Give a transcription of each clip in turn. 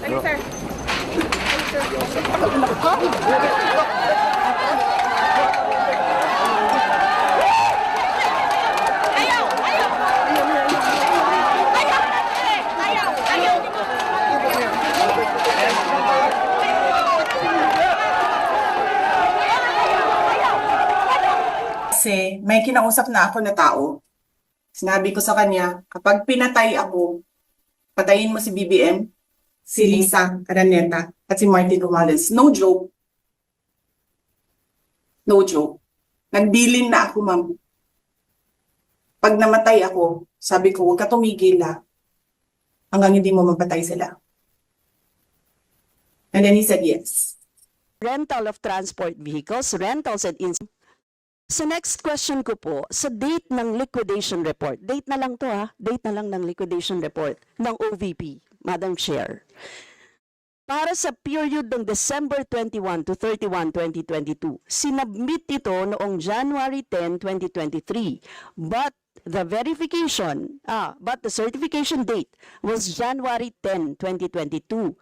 Thank you, sir. Ayaw! Ayaw! Ayaw! Ayaw! Ayaw! Kasi may kinausap na ako na tao. Sinabi ko sa kanya, kapag pinatay ako, patayin mo si BBM, si Lisa Araneta, at si Martin Romales. No joke. No joke. Nagbilin na ako, ma'am. Pag namatay ako, sabi ko, huwag ka tumigil hanggang hindi mo mapatay sila. And then he said yes. Rental of transport vehicles, rentals and Sa next question ko po, sa date ng liquidation report, date na lang to date na lang ng liquidation report ng OVP, Madam Chair. Para sa period ng December 21 to 31, 2022, sinubmit ito noong January 10, 2023. But the certification date was January 10, 2022.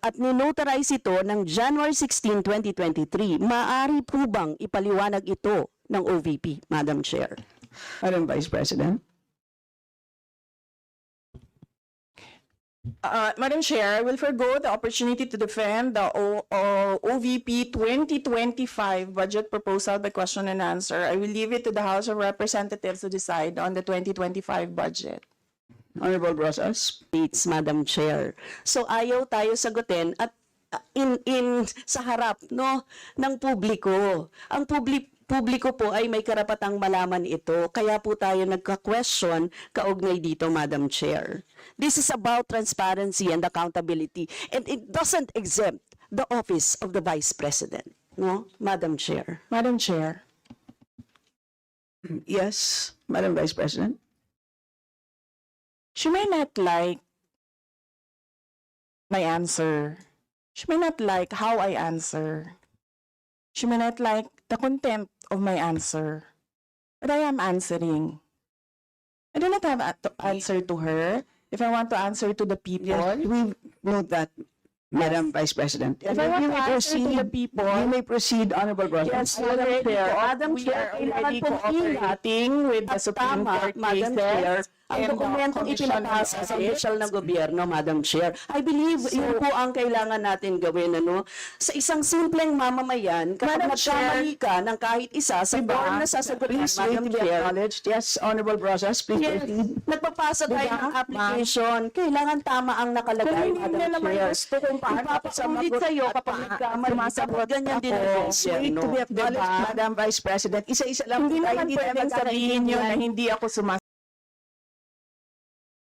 At ninotarize ito ng January 16, 2023. Maaari po bang ipaliwanag ito ng OVP, Madam Chair? Madam Vice President. Madam Chair, I will forgo the opportunity to defend the OVP 2025 budget proposal by question and answer. I will leave it to the House of Representatives to decide on the 2025 budget. Honorable Brosas. Dates, Madam Chair. So ayaw tayo sagutin at sa harap ng publiko. Ang publiko po ay may karapatang malaman ito, kaya po tayo nagka-question kaugnay dito, Madam Chair. This is about transparency and accountability, and it doesn't exempt the office of the Vice President, Madam Chair? Madam Chair. Yes, Madam Vice President. She may not like my answer. She may not like how I answer. She may not like the content of my answer. But I am answering. I do not have to answer to her. If I want to answer to the people, Yes, we note that, Madam Vice President. if I want You to may answer to the people, You may proceed, Honorable Brosas. Madam Chair, Madam we Chair, are kailangan already pong cooperating with the Supreme Court Madam Chair, cases ang and the dokumentong Commission on ipinapasa sa Audit. opisyal ng gobyerno, Madam Chair. I believe yun po ang kailangan natin gawin, sa isang simpleng mamamayan, kapag Madam nagkamali ka ng kahit isa sa Diba? board na sasagutin, Please wait Madam to be Chair. acknowledged. Yes, Honorable Brosas, please Yes, proceed. nagpapasa tayo Diba, ng application. Kailangan tama ang nakalagay, Kung hindi Madam nila naman Chair. gusto kung paano Ipapaulit sa'yo kapag nagkamali, sumasagot ganyan din ang ako. gobyerno. Wait to be acknowledged, Diba? Madam Vice President. Isa-isa lang Hindi po tayo, naman tayo pwedeng sabihin nyo na nagkakaintindihan. hindi ako